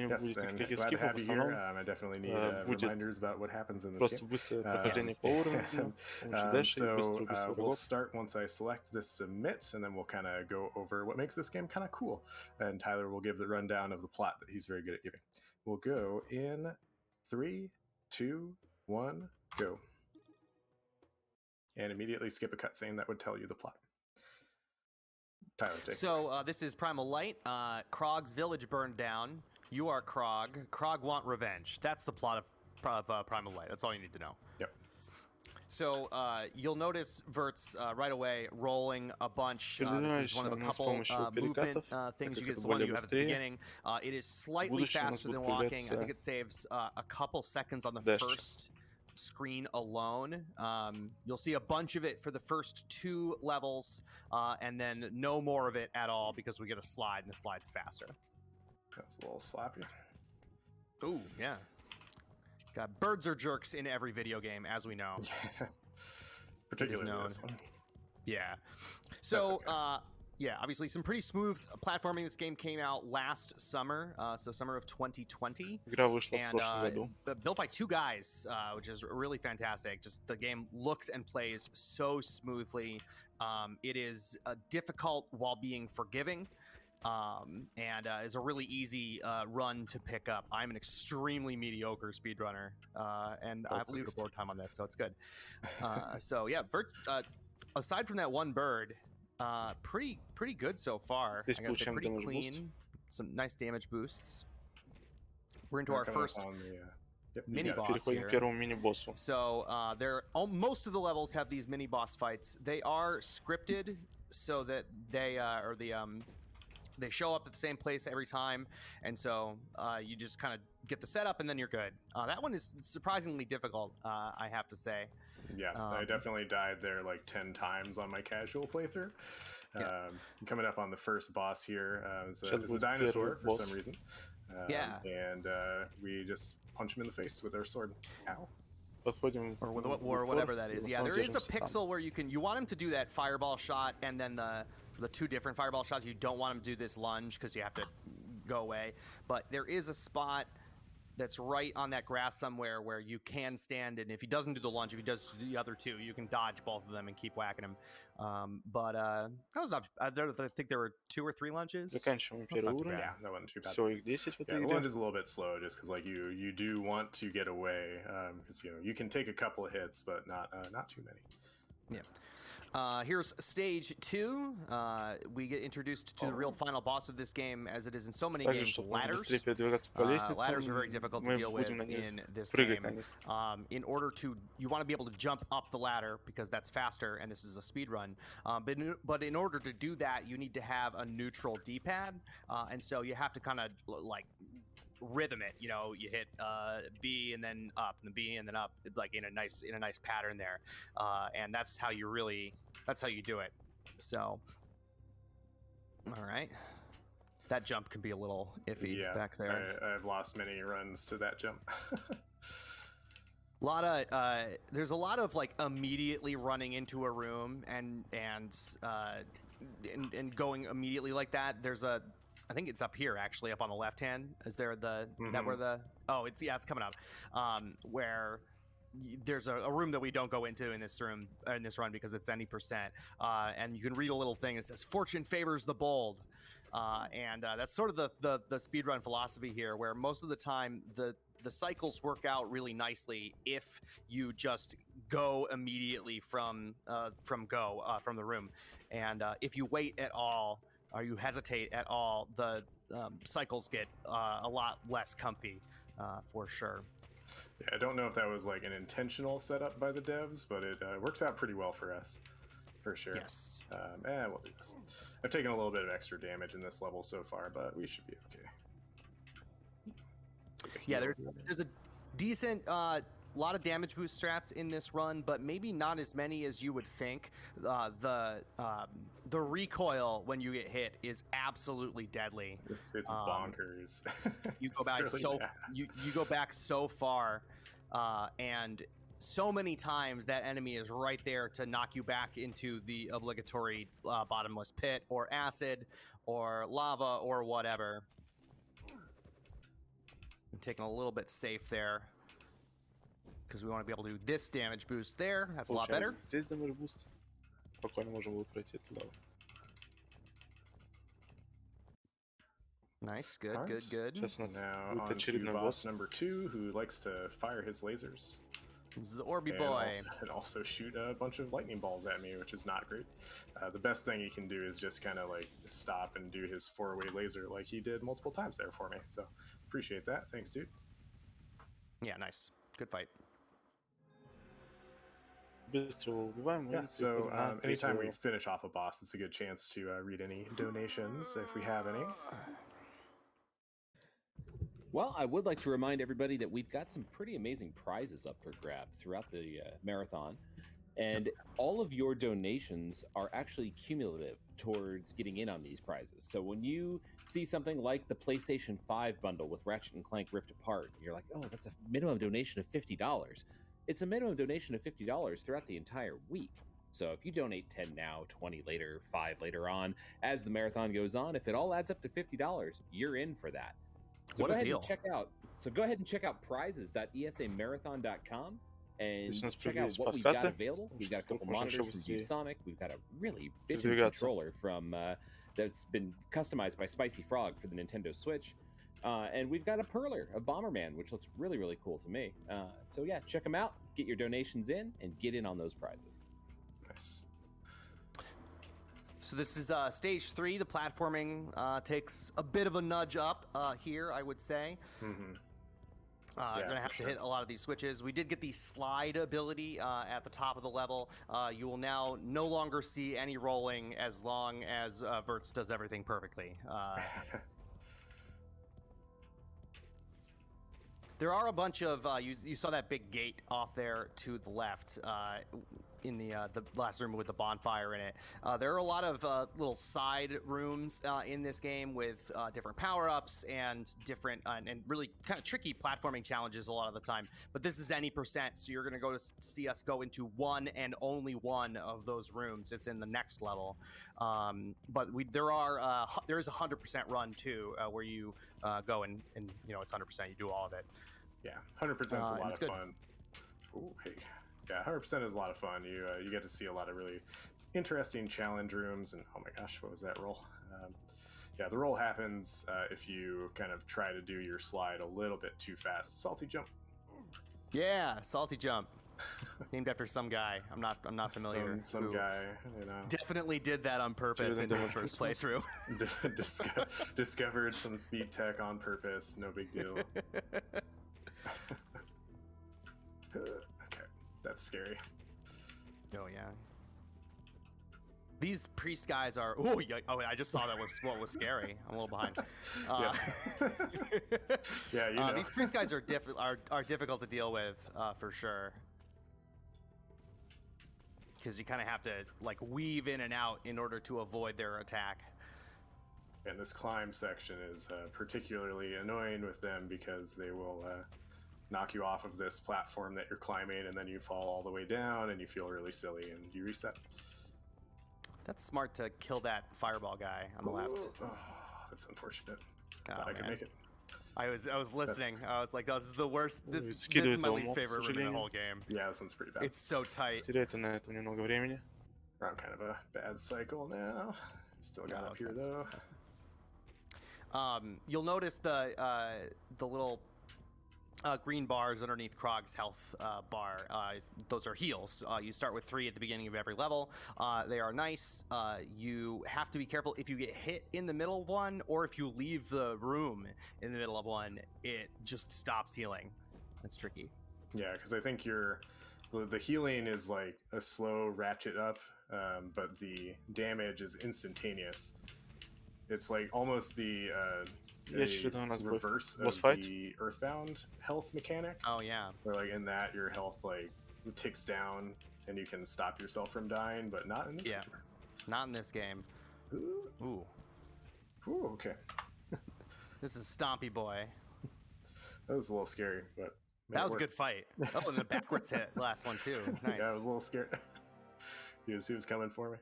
не Yes, будет and никаких glad to эскипов, в have you here. основном I definitely need будет reminders about what happens in this просто game. быстрое прохождение Yes. по уровню, с помощью дэша и быстрого убийства We'll врагов. start once I select this submit, and then we'll kind of go over what makes this game kind of cool. And Tyler will give the rundown of the plot that he's very good at giving. We'll go in 3, 2, 1, go. And immediately skip a cutscene that would tell you the plot. Tyler, take it. So this is Primal Light. Krog's village burned down. You are Krog. Krog want revenge. That's the plot of Primal Light. That's all you need to know. Yep. So you'll notice Vertz right away rolling a bunch. This is one of a couple movement things you get. It's the one you have at the beginning. It is slightly faster than walking. I think it saves a couple seconds on the first screen alone. You'll see a bunch of it for the first 2 levels, and then no more of it at all because we get a slide, and the slide's faster. That was a little sloppy. Ooh, yeah. Got birds are jerks in every video game, as we know. Particularly this one. Yeah. So, yeah, obviously some pretty smooth platforming. This game came out last summer, so summer of 2020. Игра вышла в прошлом году. Built by 2 guys, which is really fantastic. Just the game looks and plays so smoothly. It is difficult while being forgiving. And is a really easy run to pick up. I'm an extremely mediocre speedrunner, and I have leaderboard time on this, so it's good. So yeah, Vertz, aside from that one bird, pretty good so far. I gotta say, pretty clean. Some nice damage boosts. We're into our first mini boss here. So most of the levels have these mini boss fights. They are scripted so that they show up at the same place every time, and so you just kind of get the setup and then you're good. That one is surprisingly difficult, I have to say. Yeah, I definitely died there like 10 times on my casual playthrough. Coming up on the first boss here is a dinosaur for some reason. And we just punch him in the face with our sword. Ow. Or whatever that is. Yeah, there is a pixel where you want him to do that fireball shot, and then the 2 different fireball shots. You don't want him to do this lunge because you have to go away. But there is a spot that's right on that grass somewhere where you can stand, and if he doesn't do the lunge, if he does the other 2, you can dodge both of them and keep whacking him. But that was not. I think there were 2 or 3 lunges. Заканчиваем первый уровень. Yeah, that wasn't too bad. Всего их 10 в этой the игре. lunge is a little bit slow, just because like you do want to get away, because you can take a couple of hits, but not too many. Yeah. Here's stage 2. We get introduced to the real final boss of this game, as it is in so many games, ladders. Ladders are very difficult to deal with in this game. You want to be able to jump up the ladder because that's faster, and this is a speed run. But in order to do that, you need to have a neutral D-pad, and so you have to kind of like rhythm it. You hit B and then up, and the B and then up, like in a nice pattern there, and that's how you do it. So, all right, that jump can be a little iffy back there. I've lost many runs to that jump. There's a lot of like immediately running into a room and going immediately like that. I think it's up here, actually, up on the left hand. Is there it's coming up, where there's a room that we don't go into in this run because it's any %, and you can read a little thing. It says "Fortune favors the bold," and that's sort of the speedrun philosophy here, where most of the time the cycles work out really nicely if you just go immediately from the room, and if you wait at all or you hesitate at all, the cycles get a lot less comfy, for sure. Yeah, I don't know if that was like an intentional setup by the devs, but it works out pretty well for us, for sure. Yes. We'll do this. I've taken a little bit of extra damage in this level so far, but we should be okay. Yeah, there's a decent lot of damage boost strats in this run, but maybe not as many as you would think. The recoil when you get hit is absolutely deadly. It's bonkers. You go back you go back so far, and so many times that enemy is right there to knock you back into the obligatory bottomless pit or acid or lava or whatever. taking a little bit safe there. Because we want to be able to do this damage boost there. That's a lot better. Здесь damage boost. Спокойно можем было пройти эту лаву. Nice, good, good, good. Now on to boss number 2, who likes to fire his lasers. Zorby boy. And also shoot a bunch of lightning balls at me, which is not great. The best thing he can do is just kind of like stop and do his 4-way laser like he did multiple times there for me. So appreciate that. Thanks, dude. Yeah, nice. Good fight. Yeah, so anytime we finish off a boss, it's a good chance to read any donations if we have any. Well, I would like to remind everybody that we've got some pretty amazing prizes up for grabs throughout the marathon. And all of your donations are actually cumulative towards getting in on these prizes. So when you see something like the PlayStation 5 bundle with Ratchet & Clank Rift Apart, you're like, oh, that's a minimum donation of $50. It's a minimum donation of $50 throughout the entire week. So if you donate 10 now, 20 later, 5 later on, as the marathon goes on, if it all adds up to $50, you're in for that. So what a deal. Go ahead and check out prizes.esamarathon.com and check out what we've got available. We've got a couple monitors from ViewSonic. We've got a really bitchin' controller from that's been customized by Spicy Frog for the Nintendo Switch. And we've got a Perler, a Bomberman, which looks really, really cool to me. So yeah, check them out, get your donations in, and get in on those prizes. Nice. So this is stage 3. The platforming takes a bit of a nudge up here, I would say. Mm-hmm. You're going to have to hit a lot of these switches. We did get the slide ability at the top of the level. You will now no longer see any rolling as long as Vertz does everything perfectly. There are a bunch of, you saw that big gate off there to the left in the last room with the bonfire in it. There are a lot of little side rooms in this game with different power-ups and different and really kind of tricky platforming challenges a lot of the time. But this is any percent, so you're going to see us go into one and only one of those rooms. It's in the next level. But there is a 100% run too, where you go and you know it's 100%. You do all of it. Yeah, 100% is a lot of fun. Ooh, hey. Yeah, 100% is a lot of fun. You get to see a lot of really interesting challenge rooms, and oh my gosh, what was that roll? Yeah, the roll happens if you kind of try to do your slide a little bit too fast. Salty jump. Yeah, salty jump. Named after some guy. I'm not familiar. Some guy, you know. Definitely did that on purpose in his first playthrough. Discovered some speed tech on purpose. No big deal. Okay, that's scary. Oh yeah. These priest guys are. Oh, I just saw that was what was scary. I'm a little behind. Yeah, you know. These priest guys are difficult to deal with for sure. Because you kind of have to like weave in and out in order to avoid their attack. And this climb section is particularly annoying with them because they will knock you off of this platform that you're climbing, and then you fall all the way down, and you feel really silly, and you reset. That's smart to kill that fireball guy on the left. Oh, that's unfortunate. Thought I could make it. I was listening. I was like, oh, this is the worst. This is my least favorite room in the whole game. Yeah, this one's pretty bad. It's so tight. Теряется на это немного времени. We're on kind of a bad cycle now. Still got up here though. You'll notice the little green bars underneath Krog's health bar. Those are heals. You start with 3 at the beginning of every level. They are nice. You have to be careful if you get hit in the middle of one, or if you leave the room in the middle of one, it just stops healing. That's tricky. Yeah, because I think the healing is like a slow ratchet up, but the damage is instantaneous. It's like almost the reverse of the Earthbound health mechanic. Oh yeah. Where like in that your health like ticks down and you can stop yourself from dying, but not in this game. Not in this game. Ooh. Ooh, okay. This is Stompy Boy. That was a little scary, but that was a good fight. Oh, and the backwards hit last one too. Nice. Yeah, I was a little scared. He was coming for me.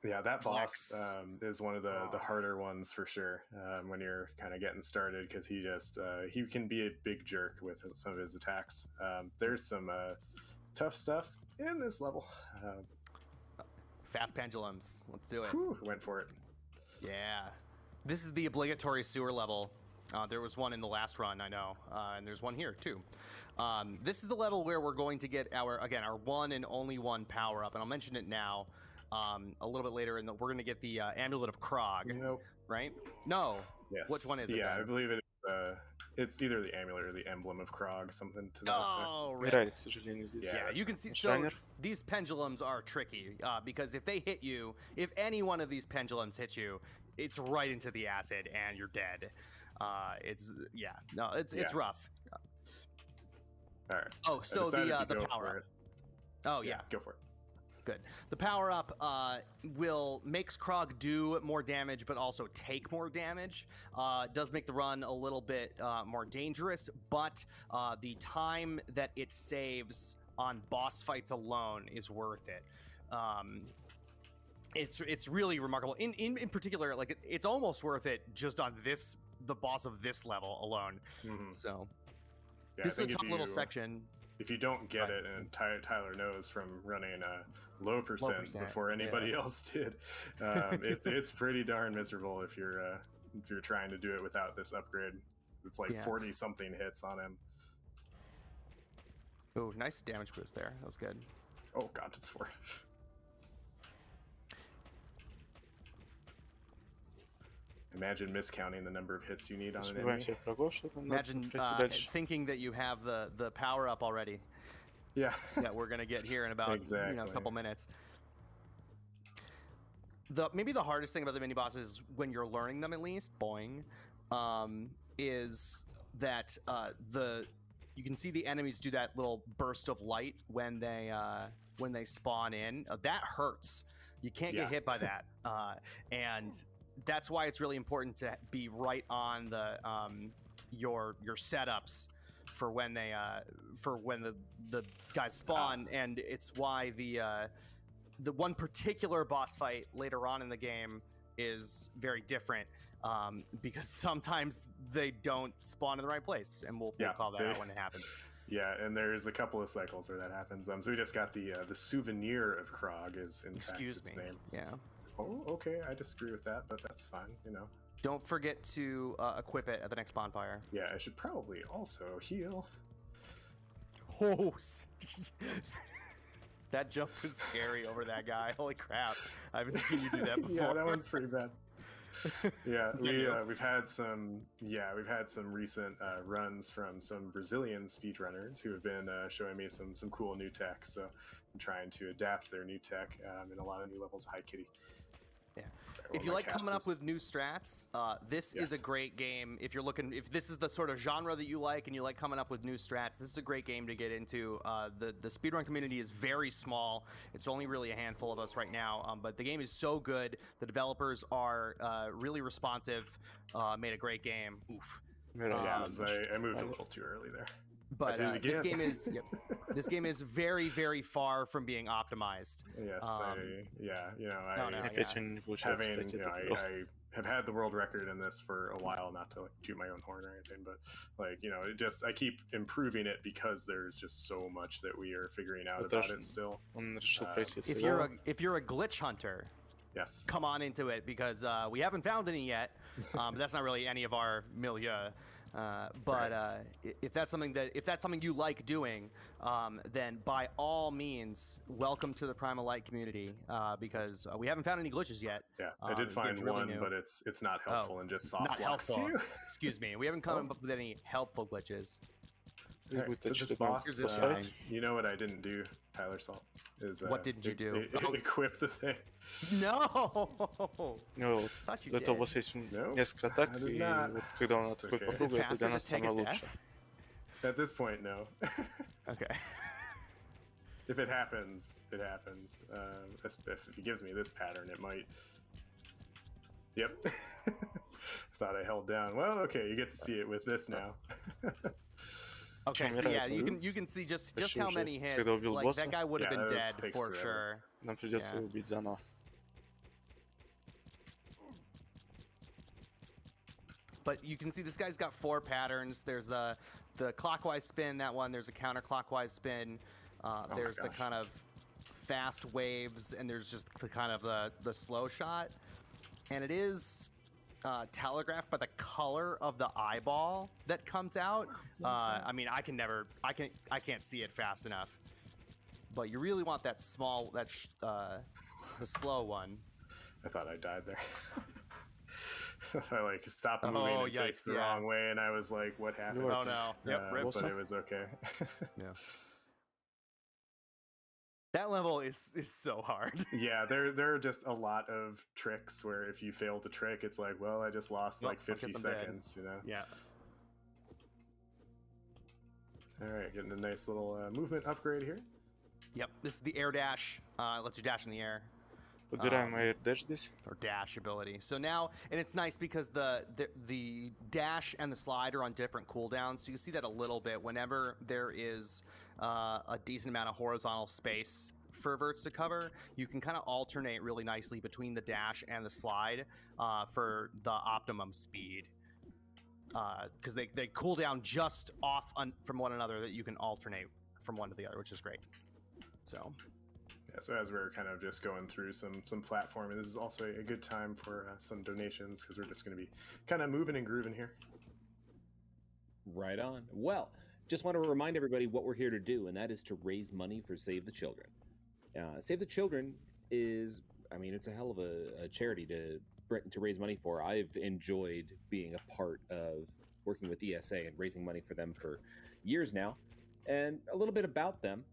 Yeah, that boss is one of the harder ones for sure when you're kind of getting started, because he can be a big jerk with some of his attacks. There's some tough stuff in this level. Fast pendulums. Let's do it. Went for it. Yeah. This is the obligatory sewer level. There was one in the last run, I know, and there's one here too. This is the level where we're going to get our one and only one power up, and I'll mention it now. A little bit later, and we're going to get the Amulet of Krog, Nope. right? No. Yes. Which one is it? Yeah, I believe it's either the Amulet or the Emblem of Krog, something to that effect. Right. Yeah, you can see. So these pendulums are tricky because if they hit you, if any one of these pendulums hit you, it's right into the acid and you're dead. It's rough. All right. Oh, so the power up. Oh yeah, go for it. Good. The power up makes Krog do more damage, but also take more damage. Does make the run a little bit more dangerous, but the time that it saves on boss fights alone is worth it. It's really remarkable. In particular, like it's almost worth it just on the boss of this level alone. Mm-hmm. So this is a tough little section. If you don't get it, and Tyler knows from running low percent before anybody else did, it's pretty darn miserable if you're trying to do it without this upgrade. It's like 40 something hits on him. Oh, nice damage boost there. That was good. Oh god, it's 4. Imagine miscounting the number of hits you need on an enemy. Imagine thinking that you have the power up already. Yeah. That we're gonna get here in about a couple minutes. Maybe the hardest thing about the mini bosses, when you're learning them at least, is that you can see the enemies do that little burst of light when they spawn in. That hurts. You can't get hit by that, and that's why it's really important to be right on the your setups for when the guys spawn, and it's why the one particular boss fight later on in the game is very different, because sometimes they don't spawn in the right place, and we'll call that out when it happens. Yeah, and there's a couple of cycles where that happens. So we just got the souvenir of Krog is in fact its name. Yeah. Oh, okay. I disagree with that, but that's fine. Don't forget to equip it at the next bonfire. Yeah, I should probably also heal. Oh, that jump was scary over that guy. Holy crap! I haven't seen you do that before. Yeah, that one's pretty bad. Yeah, we've had some recent runs from some Brazilian speedrunners who have been showing me some cool new tech. So I'm trying to adapt their new tech in a lot of new levels. Hi, Kitty. Yeah. If you like coming up with new strats, this is a great game. If this is the sort of genre that you like and you like coming up with new strats, this is a great game to get into. The speedrun community is very small. It's only really a handful of us right now, but the game is so good. The developers are really responsive. Made a great game. Oof. I moved a little too early there. But this game is very, very far from being optimized. Yes, I have had the world record in this for a while, not to toot my own horn or anything, but I keep improving it because there's just so much that we are figuring out about it still. If you're a glitch hunter, yes, come on into it, because we haven't found any yet. But that's not really any of our milieu. If that's something you like doing, then by all means, welcome to the Primal Light community, because we haven't found any glitches yet. Yeah, I did find one, but it's not helpful and just soft locks you. Excuse me, we haven't come up with any helpful glitches. Right. This boss, you know what I didn't do, Tyler Salt? What didn't you do? Equip the thing. No! No, это у вас есть несколько атак, и вот когда он такой попробует, это для нас самое лучшее. At this point, no. Okay. If it happens, it happens. If he gives me this pattern, it might. Yep. Thought I held down. Well, okay, you get to see it with this now. Okay, so yeah, you can see just how many hits. Like that guy would have been dead for sure. Нам придется убить заново. But you can see this guy's got 4 patterns. There's the clockwise spin, that one. There's a counterclockwise spin. There's the kind of fast waves, and there's just the kind of the slow shot. And it is telegraphed by the color of the eyeball that comes out. I mean, I can't see it fast enough. But you really want that small, the slow one. I thought I died there. I like stopped moving and faced the wrong way, and I was like, "What happened?" Oh no! Yep, but it was okay. Yeah. That level is so hard. Yeah, there are just a lot of tricks where if you fail the trick, it's like, well, I just lost like 50 seconds, you know? Yeah. All right, getting a nice little movement upgrade here. Yep, this is the air dash. It lets you dash in the air. Did I dash this? Or dash ability. So now, and it's nice because the dash and the slide are on different cooldowns. So you see that a little bit whenever there is a decent amount of horizontal space for Vertz to cover. You can kind of alternate really nicely between the dash and the slide for the optimum speed. Because they cool down just off from one another, that you can alternate from one to the other, which is great. So. Yeah, so as we're kind of just going through some platforming, this is also a good time for some donations, because we're just going to be kind of moving and grooving here. Right on. Well, just want to remind everybody what we're here to do, and that is to raise money for Save the Children. Save the Children is, I mean, it's a hell of a charity to raise money for. I've enjoyed being a part of working with ESA and raising money for them for years now. And a little bit about them,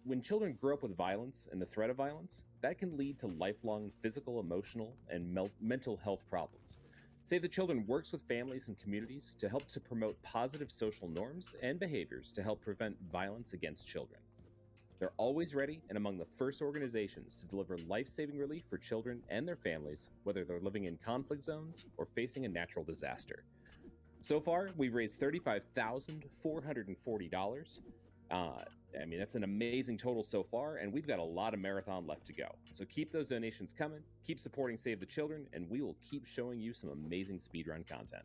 when children grow up with violence and the threat of violence, that can lead to lifelong physical, emotional, and mental health problems. Save the Children works with families and communities to help to promote positive social norms and behaviors to help prevent violence against children. They're always ready and among the first organizations to deliver life-saving relief for children and their families, whether they're living in conflict zones or facing a natural disaster. So far, we've raised $35,440. I mean, that's an amazing total so far, and we've got a lot of marathon left to go. So keep those donations coming, keep supporting Save the Children, and we will keep showing you some amazing speedrun content.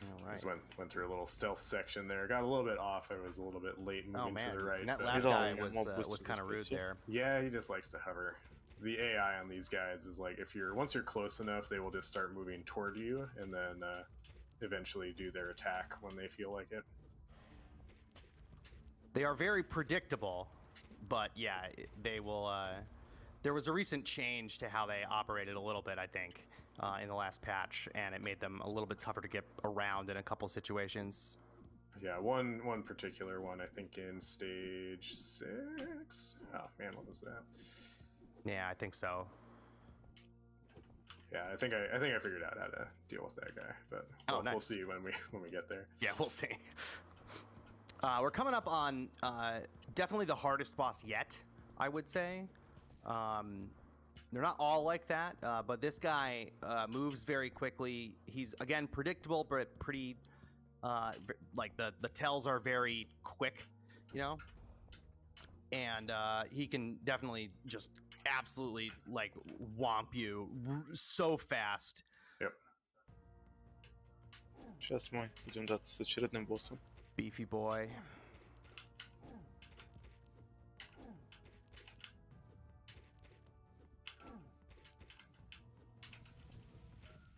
All right. Just went through a little stealth section there. Got a little bit off. I was a little bit late moving to the right. And that last guy was kind of rude there. Yeah, he just likes to hover. The AI on these guys is like, once you're close enough, they will just start moving toward you, and then eventually do their attack when they feel like it. They are very predictable, but yeah, they will. There was a recent change to how they operated a little bit, I think, in the last patch, and it made them a little bit tougher to get around in a couple situations. Yeah, one particular one, I think in stage 6. Oh man, what was that? Yeah, I think so. Yeah, I think I figured out how to deal with that guy, but we'll see when we get there. Yeah, we'll see. We're coming up on definitely the hardest boss yet, I would say. They're not all like that, but this guy moves very quickly. He's, again, predictable, but pretty, like the tells are very quick, and he can definitely just absolutely like whomp you so fast. Yep. Сейчас мы идем драться с очередным боссом. Beefy boy.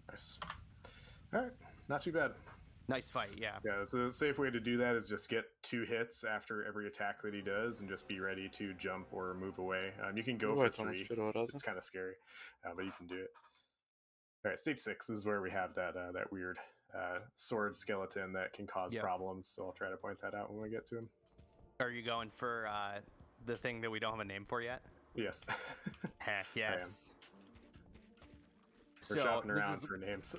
Nice. All right, not too bad. Nice fight, yeah. Yeah, the safe way to do that is just get 2 hits after every attack that he does, and just be ready to jump or move away. You can go for 3. It's kind of scary, but you can do it. All right, stage 6 is where we have that weird sword skeleton that can cause problems. So I'll try to point that out when we get to him. Are you going for the thing that we don't have a name for yet? Yes. Heck yes. We're shopping around for names.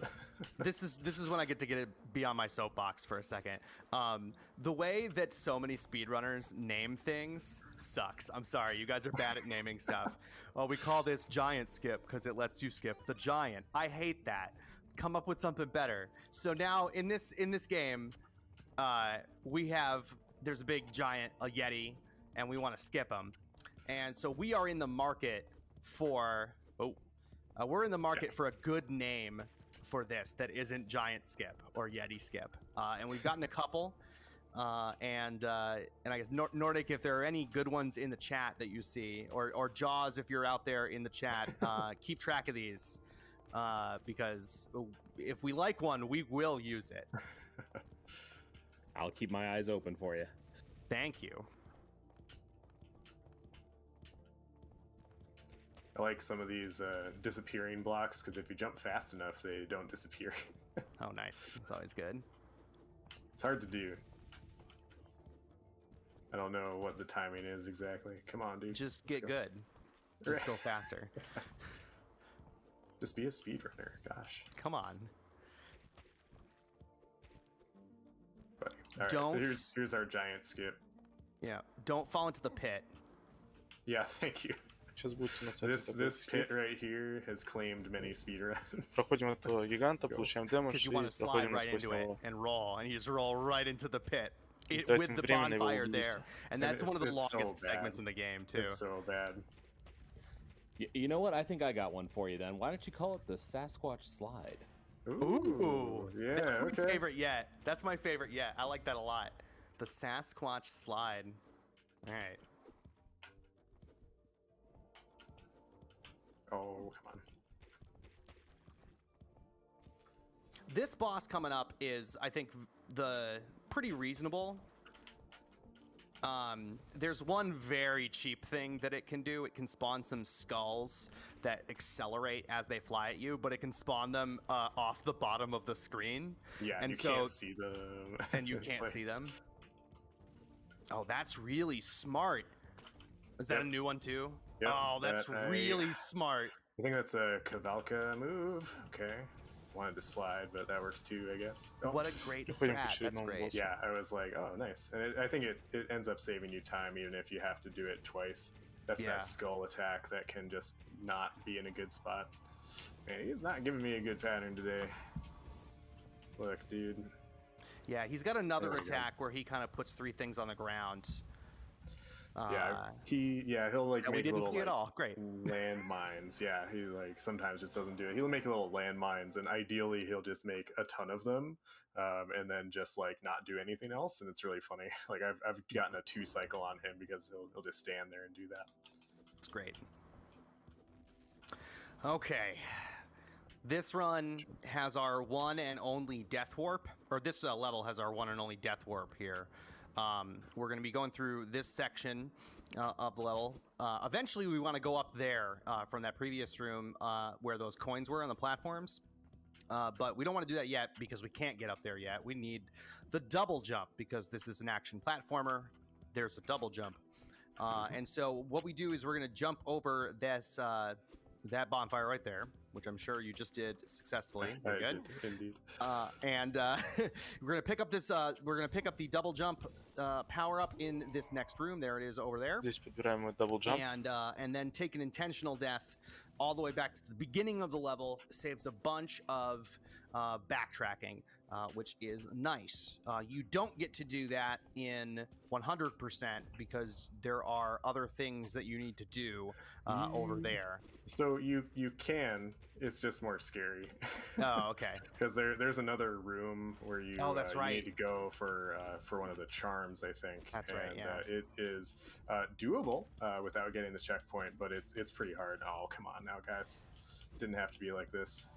this is when I get to be on my soapbox for a second. The way that so many speedrunners name things sucks. I'm sorry, you guys are bad at naming stuff. Well, we call this giant skip because it lets you skip the giant. I hate that. Come up with something better. So now in this game, there's a big giant, a Yeti, and we want to skip him. And so we are in the market for We're in the market for a good name for this that isn't Giant Skip or Yeti Skip, and we've gotten a couple. And I guess Nordic, if there are any good ones in the chat that you see, or Jaws, if you're out there in the chat, keep track of these, because if we like one, we will use it. I'll keep my eyes open for you. Thank you. I like some of these disappearing blocks, because if you jump fast enough, they don't disappear. Oh, nice. It's always good. It's hard to do. I don't know what the timing is exactly. Come on, dude. Just get good. Just go faster. Just be a speedrunner. Gosh. Come on. But, all don't. Right, here's our giant skip. Yeah. Don't fall into the pit. Yeah, thank you. This pit right here has claimed many speedruns. Проходим этого гиганта, получаем дэмэдж, because you want to slide right into it and roll, and you just roll right into the pit with the bonfire there. And that's one of the longest segments in the game, too. It's so bad. You know what? I think I got one for you then. Why don't you call it the Sasquatch Slide? Ooh, yeah, that's my favorite yet. That's my favorite yet. I like that a lot. The Sasquatch Slide. All right. Oh, come on. This boss coming up is, I think, pretty reasonable. There's one very cheap thing that it can do. It can spawn some skulls that accelerate as they fly at you, but it can spawn them off the bottom of the screen. Yeah, and you can't see them. And you can't see them. Oh, that's really smart. Is that a new one too? Yep, oh, that's really smart. I think that's a Kavalka move. Okay. Wanted to slide, but that works too, I guess. Oh. What a great strat. That's great. Yeah, I was like, oh, nice. And I think it ends up saving you time, even if you have to do it twice. That's that skull attack that can just not be in a good spot. Man, he's not giving me a good pattern today. Look, dude. Yeah, he's got another attack where he kind of puts 3 things on the ground. He'll like make we didn't little see it all. Great landmines. Yeah, he like sometimes just doesn't do it. He'll make little landmines, and ideally he'll just make a ton of them, and then just like not do anything else. And it's really funny. Like I've gotten a 2 cycle on him because he'll just stand there and do that. It's great. Okay, this run has our one and only death warp, or this level has our one and only death warp here. We're going to be going through this section of the level. Eventually, we want to go up there from that previous room where those coins were on the platforms. But we don't want to do that yet because we can't get up there yet. We need the double jump because this is an action platformer. There's a double jump. And so what we do is we're going to jump over this that bonfire right there, which I'm sure you just did successfly. Very good. Indeed. And we're gonna pick up this. We're gonna pick up the double jump power up in this next room. There it is over there. Здесь подбираем double jump. And then take an intentional death all the way back to the beginning of the level. Saves a bunch of backtracking, which is nice. You don't get to do that in 100% because there are other things that you need to do over there. So you can. It's just more scary. Oh, okay. Because there's another room where you, that's right. you need to go for one of the charms, I think. That's right. Yeah. It is doable without getting the checkpoint, but it's pretty hard. Oh, come on now, guys! Didn't have to be like this.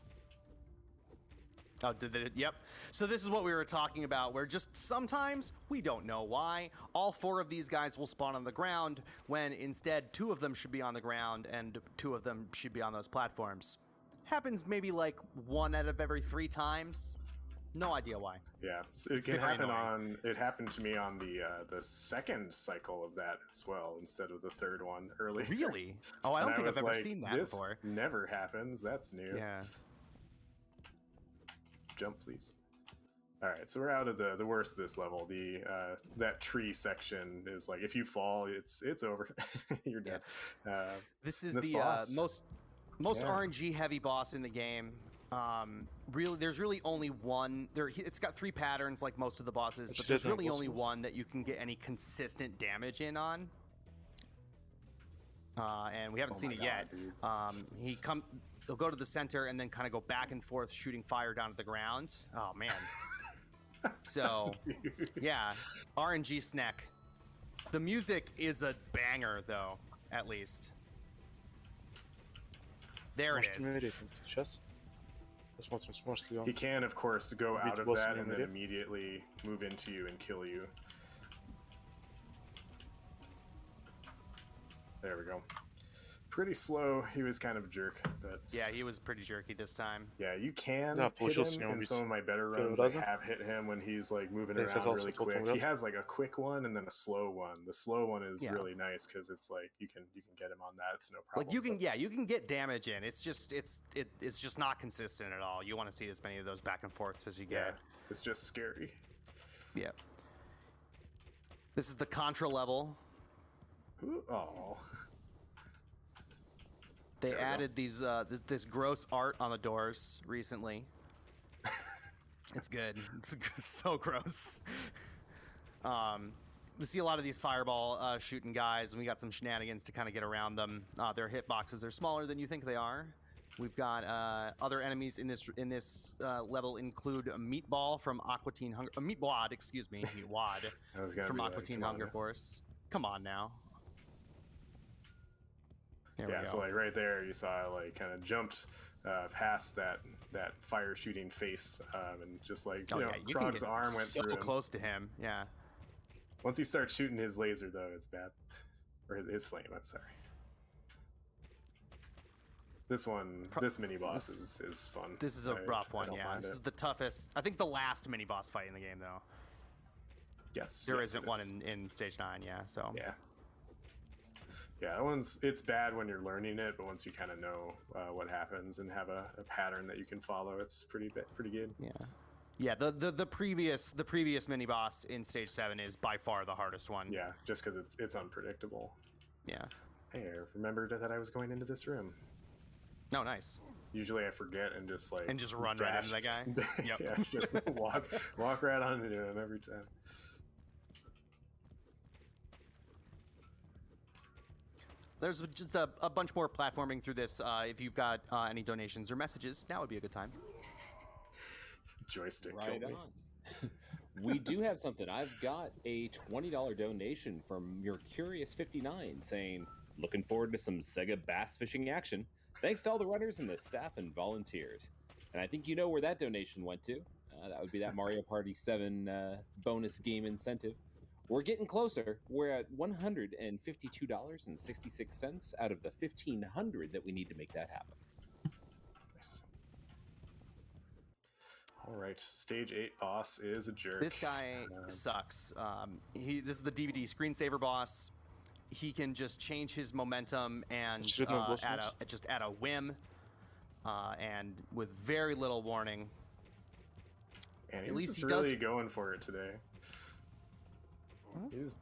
Oh, did it? Yep. So this is what we were talking about, where just sometimes, we don't know why, all 4 of these guys will spawn on the ground, when instead 2 of them should be on the ground and 2 of them should be on those platforms. Happens maybe like 1 out of every 3 times. No idea why. Yeah, it can happen it happened to me on the second cycle of that as well, instead of the 3rd one earlier. Really? Oh, I don't think I've ever seen that before. Never happens. That's new. Yeah. Jump, please. All right, so we're out of the worst of this level. The that tree section is like, if you fall, it's over. You're dead. This is the most RNG heavy boss in the game. Really, there's really only one. It's got 3 patterns like most of the bosses, but there's really only one that you can get any consistent damage in on. And we haven't seen it yet. they'll go to the center and then kind of go back and forth shooting fire down at the ground. Oh man. So yeah, RNG snack. The music is a banger though, at least. There it is. He can, of course, go out of that and then immediately move into you and kill you. There we go. Pretty slow. He was kind of a jerk, but yeah, he was pretty jerky this time. Yeah, you can hit him in some of my better runs. I have hit him when he's like moving around really quick. He has like a quick one and then a slow one. The slow one is really nice because it's like you can get him on that. It's no problem. Like you can get damage in. It's just not consistent at all. You want to see as many of those back and forths as you get. It's just scary. Yeah. This is the Contra level. Oh. They added these this gross art on the doors recently. It's good. It's so gross. We see a lot of these fireball shooting guys, and we got some shenanigans to kind of get around them. Their hitboxes are smaller than you think they are. We've got other enemies in this level include a Meatball from Aqua Teen Hunger, Meatwad, excuse me, Meatwad from Aqua Teen Hunger Force. Come on now. Yeah, so like right there, you saw like kind of jumped past that fire shooting face, and just like Krog's arm went through him. So close to him, yeah. Once he starts shooting his laser, though, it's bad, or his flame. I'm sorry. This mini boss is fun. This is a rough one, yeah. This is the toughest. I think the last mini boss fight in the game, though. Yes, there isn't one in stage 9, yeah. So yeah. Yeah, it's bad when you're learning it, but once you kind of know what happens and have a pattern that you can follow, it's pretty good. Yeah. The previous mini boss in stage 7 is by far the hardest one. Yeah, just because it's unpredictable. Yeah. Hey, I remembered that I was going into this room. Oh, nice. Usually I forget and just run right into that guy. Yep. Yeah, just walk right onto him every time. There's just a bunch more platforming through this. If you've got any donations or messages, now would be a good time. Joystick. Right on. We do have something. I've got a $20 donation from your Curious 59 saying, looking forward to some Sega bass fishing action. Thanks to all the runners and the staff and volunteers. And I think you know where that donation went to. That would be that Mario Party 7 bonus game incentive. We're getting closer. We're at $152.66 out of the $1,500 that we need to make that happen. Nice. All right, stage 8 boss is a jerk. This guy sucks. This is the DVD screensaver boss. He can just change his momentum and at a whim, and with very little warning. And at least he really going for it today.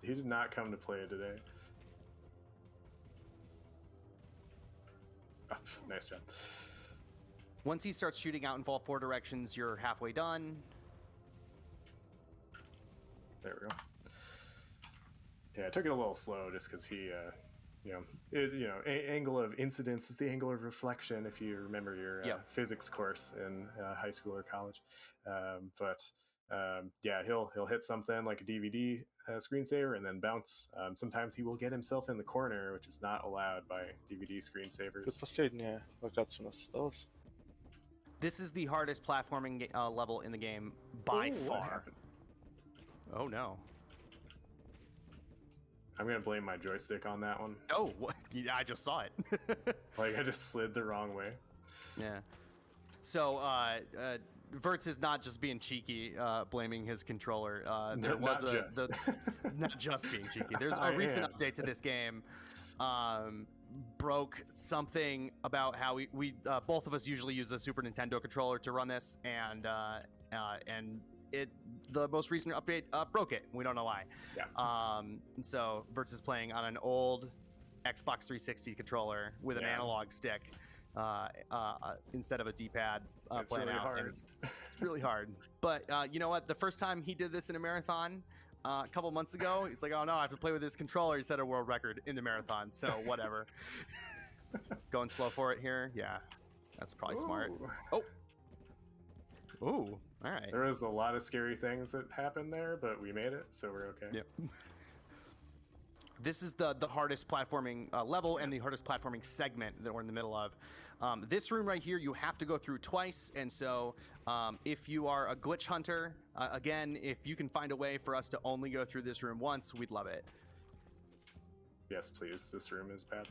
He did not come to play today. Oh, nice job. Once he starts shooting out in all 4 directions, you're halfway done. There we go. Yeah, I took it a little slow just because he, angle of incidence is the angle of reflection. If you remember your physics course in high school or college, he'll hit something like a DVD screensaver and then bounce. Sometimes he will get himself in the corner, which is not allowed by DVD screensavers. This is the hardest platforming level in the game by far. Oh no. I'm gonna blame my joystick on that one. Oh, what? I just saw it. Like I just slid the wrong way. Yeah. So Vertz is not just being cheeky, blaming his controller. Not just being cheeky. There's a recent update to this game. Broke something about how we both of us usually use a Super Nintendo controller to run this, and the most recent update broke it. We don't know why. Yeah. And so Vertz is playing on an old Xbox 360 controller with an analog stick instead of a D-pad. It's really hard. It's really hard. But you know what? The first time he did this in a marathon a couple months ago, he's like, "Oh no, I have to play with this controller." He set a world record in the marathon. So whatever. Going slow for it here. Yeah. That's probably smart. Oh. Ooh. All right. There was a lot of scary things that happened there, but we made it, so we're okay. Yep. This is the hardest platforming level and the hardest platforming segment that we're in the middle of. This room right here, you have to go through twice, and so if you are a glitch hunter, again, if you can find a way for us to only go through this room once, we'd love it. Yes, please. This room is bad.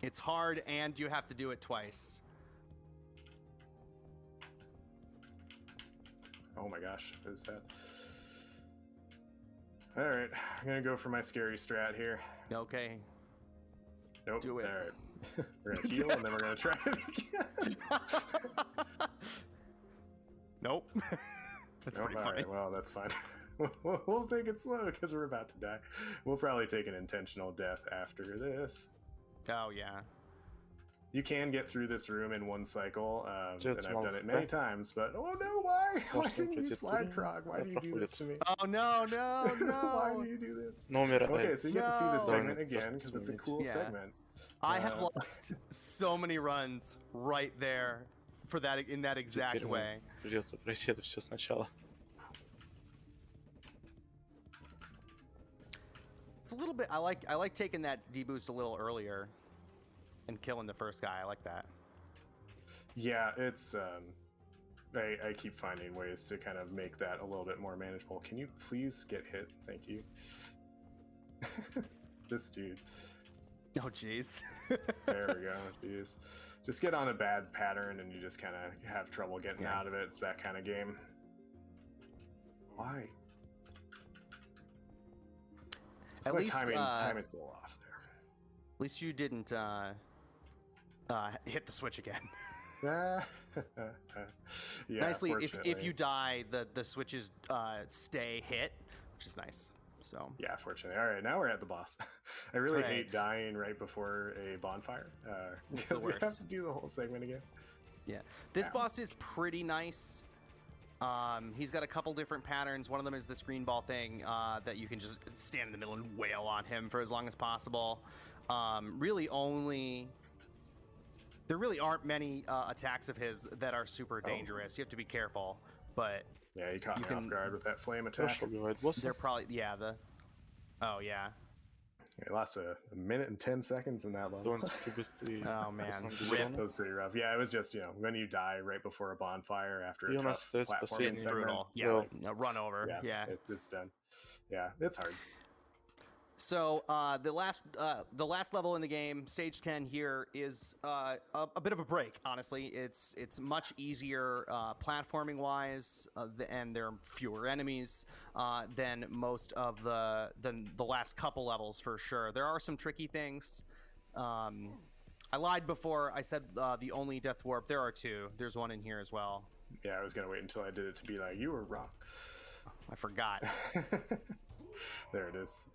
It's hard, and you have to do it twice. Oh my gosh, what is that? All right, I'm gonna go for my scary strat here. Okay. Nope. Do it. All right. We're gonna heal and then we're gonna try it again. Nope. That's pretty funny. Right, well, that's fine. We'll take it slow because we're about to die. We'll probably take an intentional death after this. Oh yeah. You can get through this room in one cycle, and I've done it many times, but oh no, why? Why didn't you slide Krog? Why do you do this to me? Oh no, no, no! Why do you do this? Okay, so you get to see this segment again, because it's a cool segment. I have lost so many runs right there for that in that exact way. Придется пройти это все сначала. It's a little bit. I like taking that deboost a little earlier and killing the first guy. I like that. Yeah, it's I keep finding ways to kind of make that a little bit more manageable. Can you please get hit? Thank you. This dude. Oh jeez. There we go. Jeez. Just get on a bad pattern and you just kind of have trouble getting out of it. It's that kind of game. Why? It's at like least timing's a little off there. At least you didn't hit the switch again. Yeah, nicely, if you die, the switches stay hit, which is nice. So yeah, fortunately. All right, now we're at the boss. I really hate dying right before a bonfire because we have to do the whole segment again. Yeah, this boss is pretty nice. He's got a couple different patterns. One of them is this green ball thing that you can just stand in the middle and wail on him for as long as possible. There really aren't many attacks of his that are super dangerous. You have to be careful, but yeah, you caught me off guard with that flame attack. They're probably oh yeah. It lost a minute and 10 seconds in that level. Oh man, that was pretty rough. Yeah, it was just when you die right before a bonfire after a tough platforming it's brutal. Yeah, run over. Yeah, it's done. Yeah, it's hard. So the last level in the game, stage 10 here, is a bit of a break. Honestly, it's much easier platforming wise, and there are fewer enemies than most of the last couple levels for sure. There are some tricky things. I lied before. I said the only death warp. There are two. There's one in here as well. Yeah, I was gonna wait until I did it to be like, you were wrong. I forgot. There it is.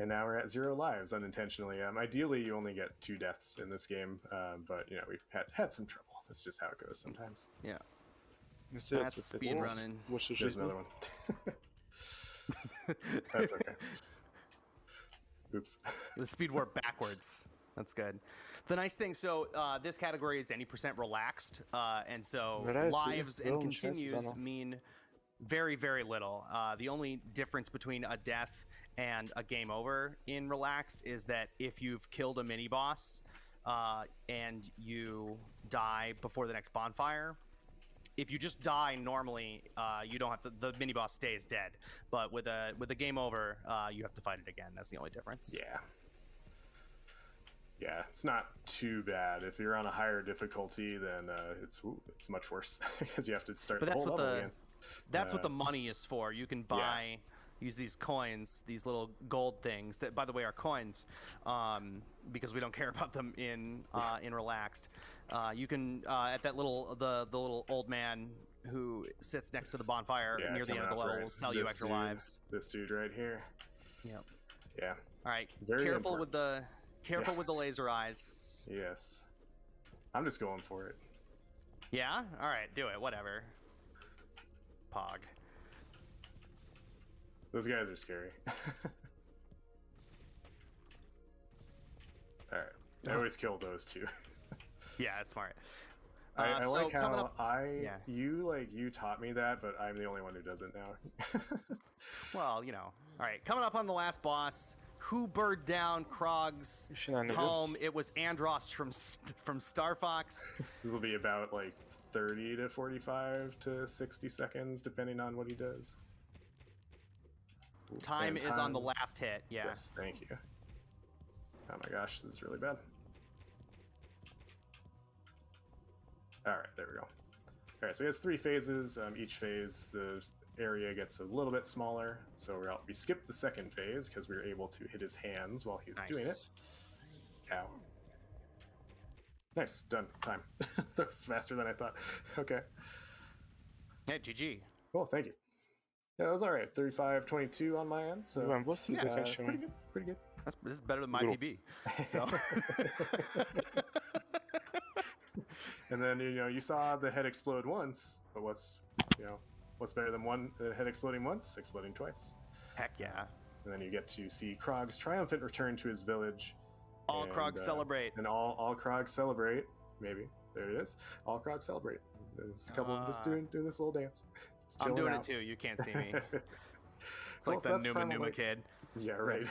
And now we're at 0 lives unintentionally. Ideally, you only get 2 deaths in this game, but we've had some trouble. That's just how it goes sometimes. Yeah. That's speed running. There's another one. That's okay. Oops. The speed warp backwards. That's good. The nice thing, so this category is any % relaxed, and so lives and continues mean very, very little. The only difference between a death and a game over in relaxed is that if you've killed a mini boss and you die before the next bonfire, if you just die normally, you don't have to. The mini boss stays dead. But with a game over, you have to fight it again. That's the only difference. Yeah, it's not too bad. If you're on a higher difficulty, then it's much worse because you have to start the whole level again. That's what the money is for. You can use these coins, these little gold things that, by the way, are coins, because we don't care about them in relaxed. You can at that the little old man who sits next to the bonfire near the end of the level will sell you extra lives. This dude right here. Yep. Yeah. All right. Very careful important. with the laser eyes. Yes. I'm just going for it. Yeah. All right. Do it. Whatever. Pog. Those guys are scary. Alright. I always kill those two. Yeah, that's smart. I so like how up, you taught me that, but I'm the only one who does it now. Well, you know. All right, coming up on the last boss, who burned down Krog's home? It was Andros from Star Fox. This will be about like 30 to 45 to 60 seconds, depending on what he does. Time is on the last hit. Yeah. Yes, thank you. Oh my gosh, this is really bad. All right, there we go. All right, so he has 3 phases. Each phase, the area gets a little bit smaller. So we skipped the second phase because we were able to hit his hands while he's doing it. Ow. Nice, done. Time. That was faster than I thought. Okay. Yeah, GG. Cool, thank you. Yeah, that was all right. 35-22 on my end. So pretty good. Pretty good. This is better than my PB. So. And then you saw the head explode once, but what's better than the head exploding once? Exploding twice. Heck yeah. And then you get to see Krog's triumphant return to his village. All Krogs celebrate. And all Krogs celebrate. Maybe. There it is. All Krogs celebrate. There's a couple of us doing this little dance. I'm doing it too. You can't see me. It's like the Numa kid. Yeah, right.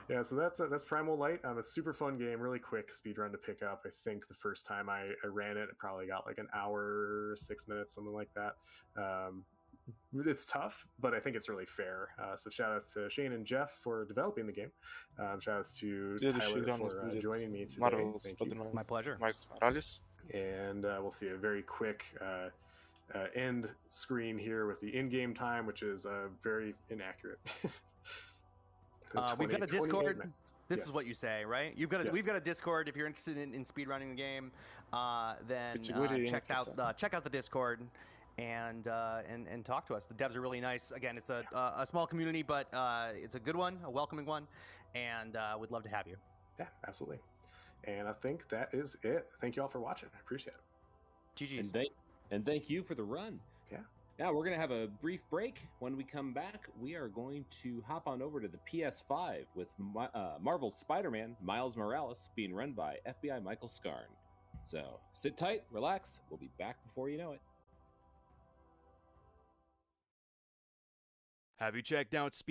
Yeah, so that's Primal Light. A super fun game, really quick speedrun to pick up. I think the first time I ran it, probably got like an hour, 6 minutes, something like that. It's tough, but I think it's really fair. So shout outs to Shane and Jeff for developing the game. Shout outs to Tyler for joining me today. Thank you. My pleasure. And we'll see a very quick end screen here with the in-game time, which is very inaccurate. We've got a Discord. This is what you say, right? We've got a Discord. If you're interested in speedrunning the game, then check out the Discord and talk to us. The devs are really nice. Again, it's a small community, but it's a good one, a welcoming one, and we'd love to have you. Yeah, absolutely. And I think that is it. Thank you all for watching. I appreciate it. GG's. And thank you for the run. Yeah. Now we're going to have a brief break. When we come back, we are going to hop on over to the PS5 with Marvel's Spider-Man, Miles Morales, being run by FBI Michael Scarn. So sit tight, relax. We'll be back before you know it. Have you checked out Speed